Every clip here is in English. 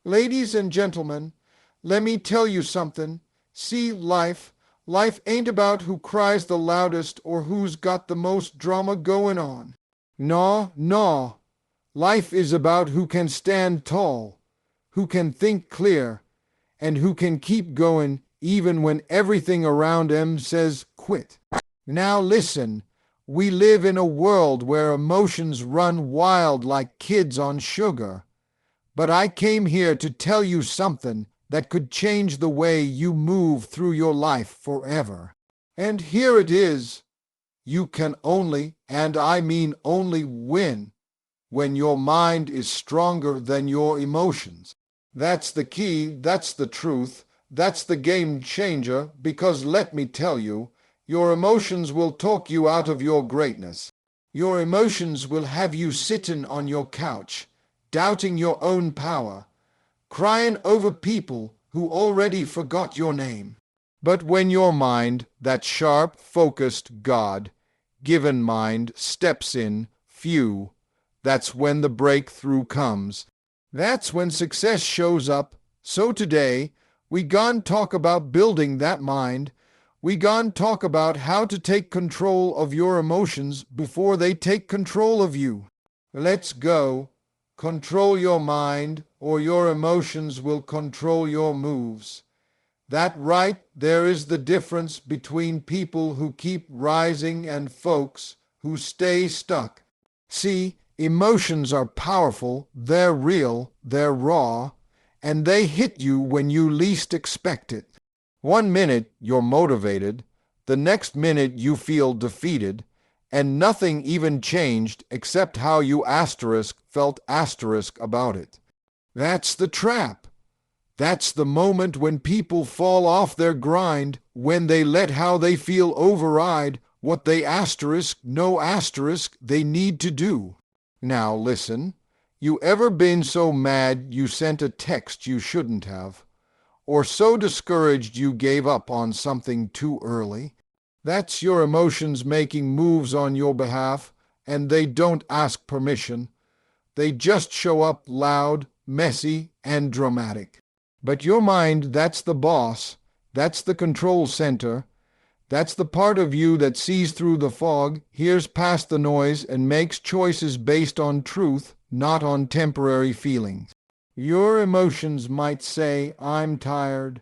Ladies and gentlemen, let me tell you something. See, life ain't about who cries the loudest or who's got the most drama going on. No, no. Life is about who can stand tall, who can think clear, and who can keep going even when everything around them says quit. Now listen, we live in a world where emotions run wild like kids on sugar. But I came here to tell you something that could change the way you move through your life forever. And here it is. You can only, and I mean only, win when your mind is stronger than your emotions. That's the key, that's the truth, that's the game changer, because let me tell you, your emotions will talk you out of your greatness. Your emotions will have you sitting on your couch, doubting your own power, crying over people who already forgot your name. But when your mind, that sharp, focused, God-given mind, steps in, that's when the breakthrough comes. That's when success shows up. So today, we gon' talk about building that mind. We gon' talk about how to take control of your emotions before they take control of you. Let's go. Control your mind, or your emotions will control your moves. That right there is the difference between people who keep rising and folks who stay stuck. See, emotions are powerful, they're real, they're raw, and they hit you when you least expect it. One minute you're motivated, the next minute you feel defeated, and nothing even changed except how you felt about it. That's the trap. That's the moment when people fall off their grind, when they let how they feel override what they they need to do. Now listen, you ever been so mad you sent a text you shouldn't have? Or so discouraged you gave up on something too early? That's your emotions making moves on your behalf, and they don't ask permission. They just show up loud, messy, and dramatic. But your mind, that's the boss, that's the control center, that's the part of you that sees through the fog, hears past the noise, and makes choices based on truth, not on temporary feelings. Your emotions might say, I'm tired,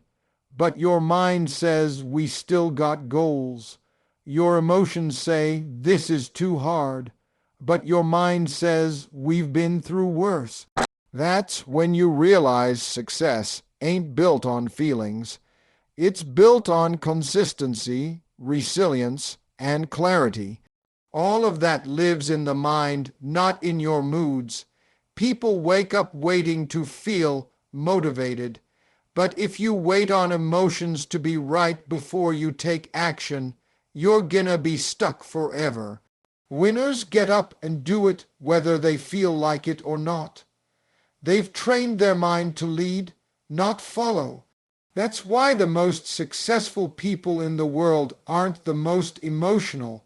but your mind says, we still got goals. Your emotions say, this is too hard, but your mind says, we've been through worse. That's when you realize success ain't built on feelings. It's built on consistency, resilience, and clarity. All of that lives in the mind, not in your moods. People wake up waiting to feel motivated. But if you wait on emotions to be right before you take action, you're gonna be stuck forever. Winners get up and do it whether they feel like it or not. They've trained their mind to lead, not follow. That's why the most successful people in the world aren't the most emotional.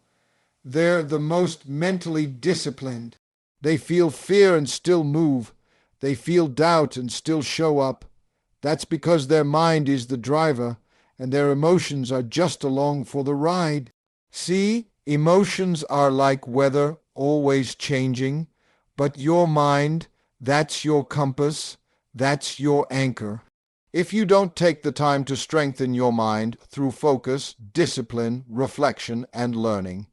They're the most mentally disciplined. They feel fear and still move. They feel doubt and still show up. That's because their mind is the driver, and their emotions are just along for the ride. See, emotions are like weather, always changing, but your mind, that's your compass, that's your anchor. If you don't take the time to strengthen your mind through focus, discipline, reflection, and learning,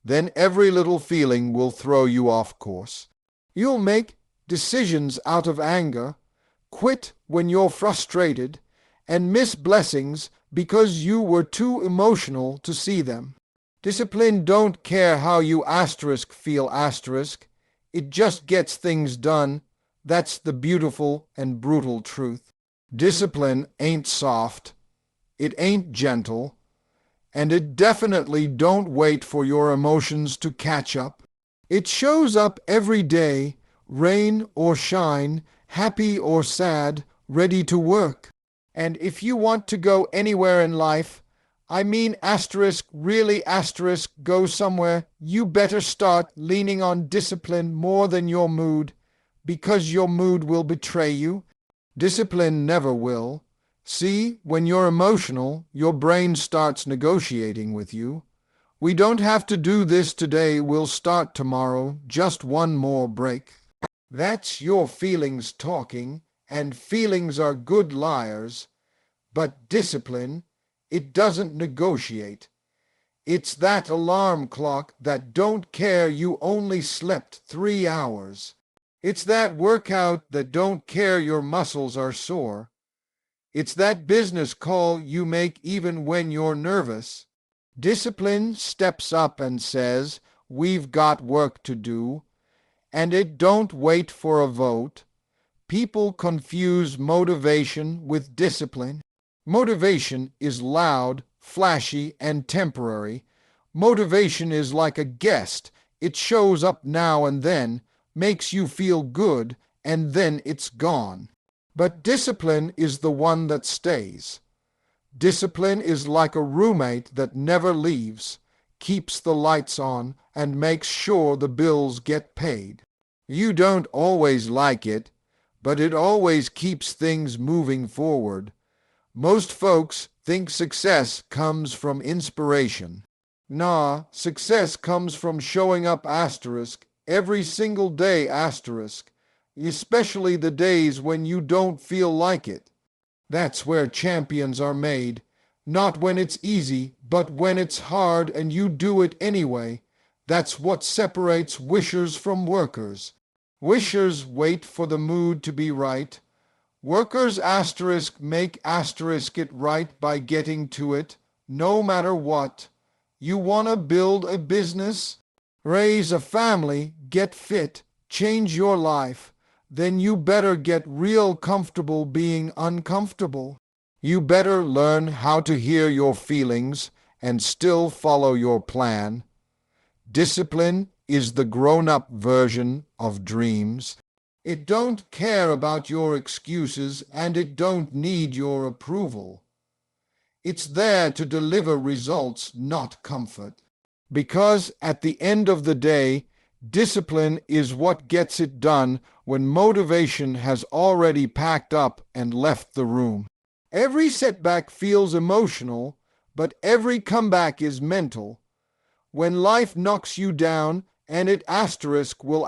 then every little feeling will throw you off course. You'll make decisions out of anger, quit when you're frustrated, and miss blessings because you were too emotional to see them. Discipline don't care how you feel. It just gets things done. That's the beautiful and brutal truth. Discipline ain't soft. It ain't gentle. And it definitely don't wait for your emotions to catch up. It shows up every day, rain or shine, happy or sad, ready to work. And if you want to go anywhere in life, really go somewhere, you better start leaning on discipline more than your mood, because your mood will betray you. Discipline never will. See, when you're emotional, your brain starts negotiating with you. We don't have to do this today, we'll start tomorrow, just one more break. That's your feelings talking, and feelings are good liars. But discipline, it doesn't negotiate. It's that alarm clock that don't care you only slept 3 hours. It's that workout that don't care your muscles are sore. It's that business call you make even when you're nervous. Discipline steps up and says, "We've got work to do," and it don't wait for a vote. People confuse motivation with discipline. Motivation is loud, flashy, and temporary. Motivation is like a guest. It shows up now and then, makes you feel good, and then it's gone. But discipline is the one that stays. Discipline is like a roommate that never leaves, keeps the lights on, and makes sure the bills get paid. You don't always like it, but it always keeps things moving forward. Most folks think success comes from inspiration. Nah, success comes from showing up every single day especially the days when you don't feel like it. That's where champions are made, not when it's easy, but when it's hard and you do it anyway. That's what separates wishers from workers. Wishers wait for the mood to be right. Workers make it right by getting to it, no matter what. You want to build a business, raise a family, get fit, change your life, then you better get real comfortable being uncomfortable. You better learn how to hear your feelings and still follow your plan. Discipline is the grown-up version of dreams. It don't care about your excuses and it don't need your approval. It's there to deliver results, not comfort. Because at the end of the day, discipline is what gets it done when motivation has already packed up and left the room. Every setback feels emotional, but every comeback is mental. When life knocks you down, and it will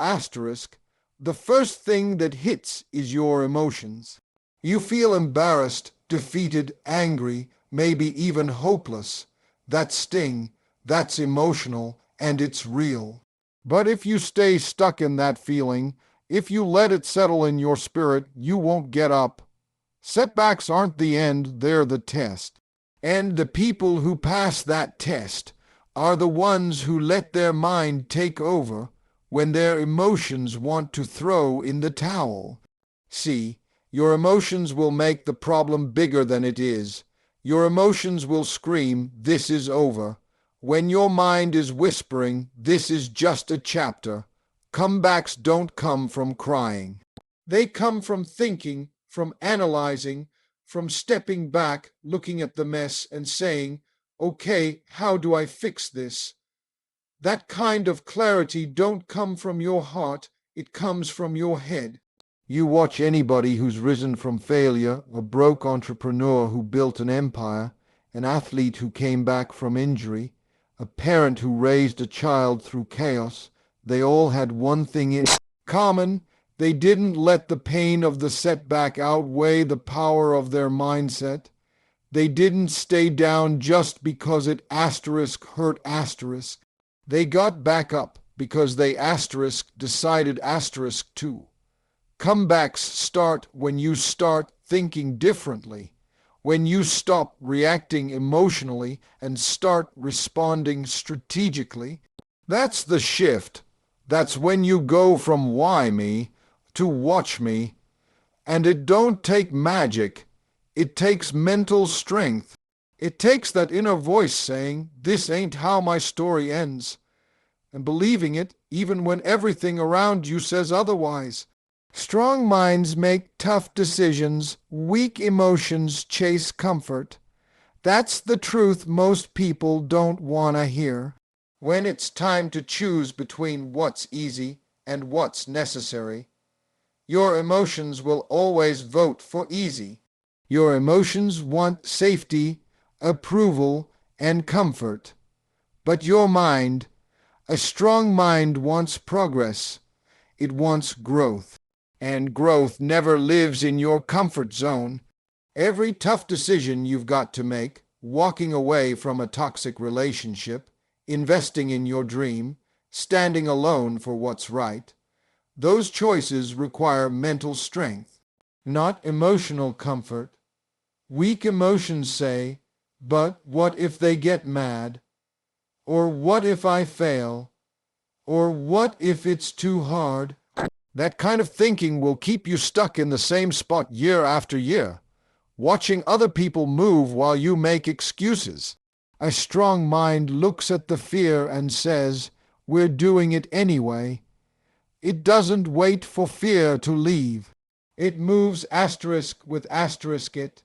the first thing that hits is your emotions. You feel embarrassed, defeated, angry, maybe even hopeless. That sting, that's emotional, and it's real. But if you stay stuck in that feeling, if you let it settle in your spirit, you won't get up. Setbacks aren't the end, they're the test. And the people who pass that test are the ones who let their mind take over when their emotions want to throw in the towel. See, your emotions will make the problem bigger than it is. Your emotions will scream, "This is over." When your mind is whispering, "This is just a chapter," comebacks don't come from crying. They come from thinking, from analyzing, from stepping back, looking at the mess and saying, "Okay, how do I fix this?" That kind of clarity don't come from your heart, it comes from your head. You watch anybody who's risen from failure, a broke entrepreneur who built an empire, an athlete who came back from injury, a parent who raised a child through chaos. They all had one thing in common. They didn't let the pain of the setback outweigh the power of their mindset. They didn't stay down just because it hurt . They got back up because they decided too. Comebacks start when you start thinking differently, when you stop reacting emotionally and start responding strategically. That's the shift. That's when you go from "why me" to "watch me." And it don't take magic. It takes mental strength. It takes that inner voice saying, "This ain't how my story ends," and believing it even when everything around you says otherwise. Strong minds make tough decisions. Weak emotions chase comfort. That's the truth most people don't want to hear. When it's time to choose between what's easy and what's necessary, Your emotions will always vote for easy. Your emotions want safety, approval, and comfort. But your mind, a strong mind, wants progress. It wants growth. And growth never lives in your comfort zone. Every tough decision you've got to make, walking away from a toxic relationship, investing in your dream, standing alone for what's right, those choices require mental strength, not emotional comfort. Weak emotions say, "But what if they get mad?" Or "What if I fail?" Or "What if it's too hard?" That kind of thinking will keep you stuck in the same spot year after year, watching other people move while you make excuses. A strong mind looks at the fear and says, "We're doing it anyway." It doesn't wait for fear to leave. It moves asterisk with asterisk it.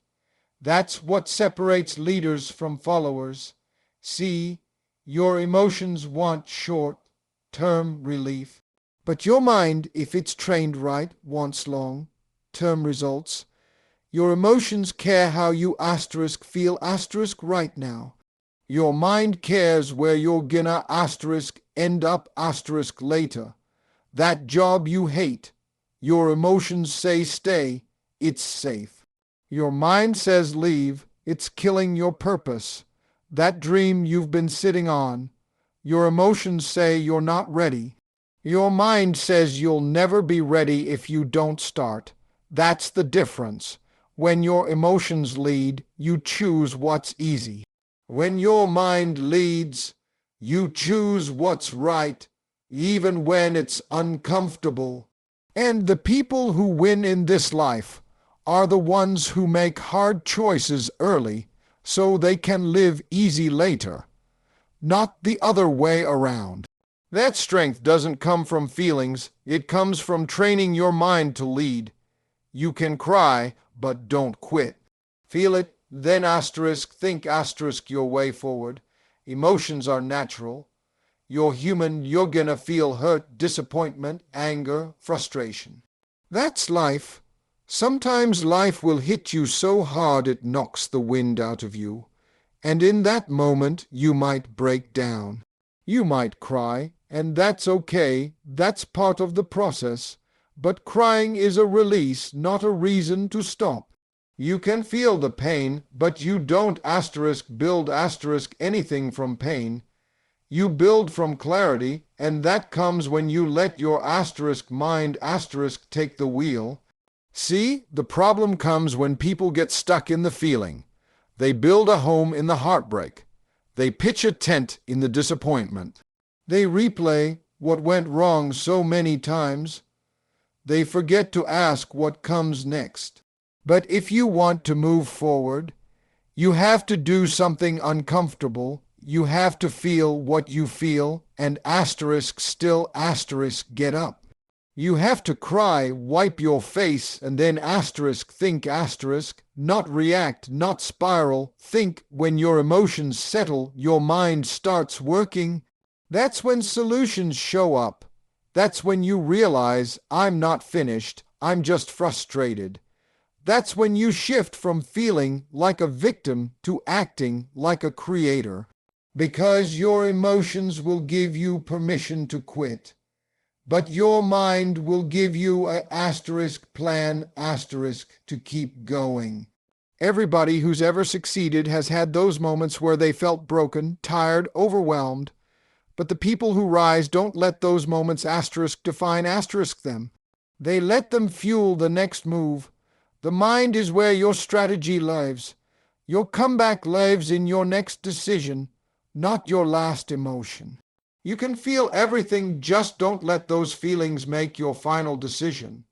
That's what separates leaders from followers. See, your emotions want short-term relief. But your mind, if it's trained right, wants long-term results. Your emotions care how you asterisk feel asterisk right now. Your mind cares where you're gonna asterisk end up asterisk later. That job you hate, your emotions say stay, it's safe. Your mind says leave, it's killing your purpose. That dream you've been sitting on, your emotions say you're not ready. Your mind says you'll never be ready if you don't start. That's the difference. When your emotions lead, you choose what's easy. When your mind leads, you choose what's right, even when it's uncomfortable. And the people who win in this life are the ones who make hard choices early so they can live easy later, not the other way around. That strength doesn't come from feelings, it comes from training your mind to lead. You can cry, but don't quit. Feel it, then asterisk, think asterisk your way forward. Emotions are natural. You're human, you're gonna feel hurt, disappointment, anger, frustration. That's life. Sometimes life will hit you so hard it knocks the wind out of you. And in that moment, you might break down. You might cry, and that's okay. That's part of the process. But crying is a release, not a reason to stop. You can feel the pain, but you don't asterisk build asterisk anything from pain. You build from clarity, and that comes when you let your asterisk mind asterisk take the wheel. See, the problem comes when people get stuck in the feeling. They build a home in the heartbreak. They pitch a tent in the disappointment. They replay what went wrong so many times. They forget to ask what comes next. But if you want to move forward, you have to do something uncomfortable. You have to feel what you feel and asterisk still asterisk get up. You have to cry, wipe your face, and then asterisk think asterisk, not react, not spiral. Think. When your emotions settle, your mind starts working. That's when solutions show up. That's when you realize, I'm not finished, I'm just frustrated. That's when you shift from feeling like a victim to acting like a creator. Because your emotions will give you permission to quit. But your mind will give you an asterisk plan asterisk to keep going. Everybody who's ever succeeded has had those moments where they felt broken, tired, overwhelmed. But the people who rise don't let those moments asterisk define asterisk them. They let them fuel the next move. The mind is where your strategy lives. Your comeback lives in your next decision, not your last emotion. You can feel everything, just don't let those feelings make your final decision.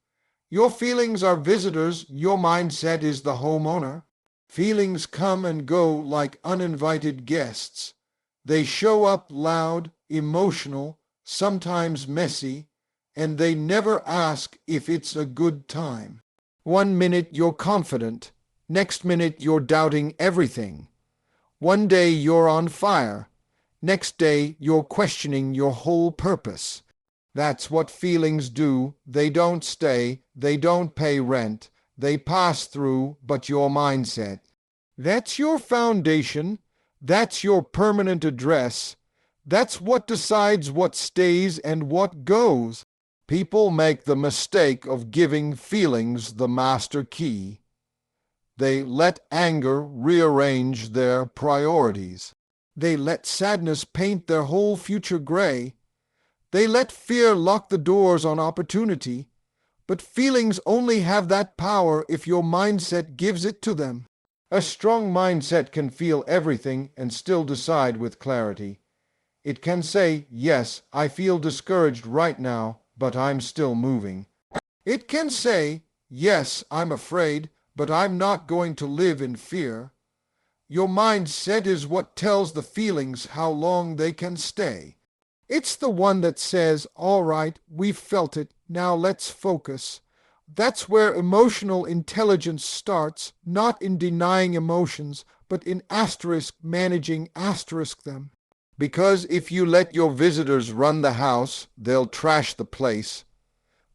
Your feelings are visitors, your mindset is the homeowner. Feelings come and go like uninvited guests. They show up loud, emotional, sometimes messy, and they never ask if it's a good time. One minute you're confident, next minute you're doubting everything. One day you're on fire, next day you're questioning your whole purpose. That's what feelings do. They don't stay, they don't pay rent, they pass through, but your mindset. That's your foundation, that's your permanent address, that's what decides what stays and what goes. People make the mistake of giving feelings the master key. They let anger rearrange their priorities. They let sadness paint their whole future gray. They let fear lock the doors on opportunity. But feelings only have that power if your mindset gives it to them. A strong mindset can feel everything and still decide with clarity. It can say, yes, I feel discouraged right now, but I'm still moving. It can say, yes, I'm afraid, but I'm not going to live in fear. Your mindset is what tells the feelings how long they can stay. It's the one that says, all right, we've felt it, now let's focus. That's where emotional intelligence starts, not in denying emotions, but in managing them. Because if you let your visitors run the house, they'll trash the place.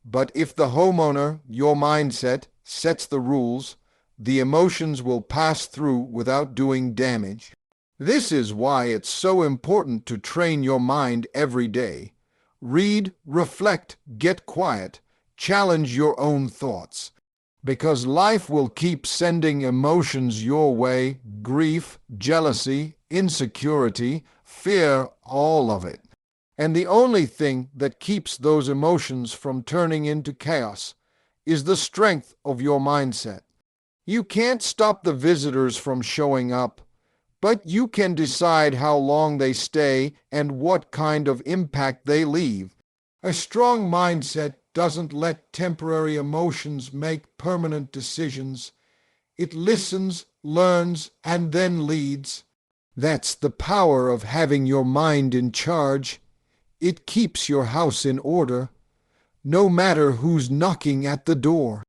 But if the homeowner, your mindset, sets the rules, the emotions will pass through without doing damage. This is why it's so important to train your mind every day. Read, reflect, get quiet, challenge your own thoughts. Because life will keep sending emotions your way, grief, jealousy, insecurity, fear, all of it. And the only thing that keeps those emotions from turning into chaos is the strength of your mindset. You can't stop the visitors from showing up, but you can decide how long they stay and what kind of impact they leave. A strong mindset doesn't let temporary emotions make permanent decisions. It listens, learns, and then leads. That's the power of having your mind in charge. It keeps your house in order, no matter who's knocking at the door.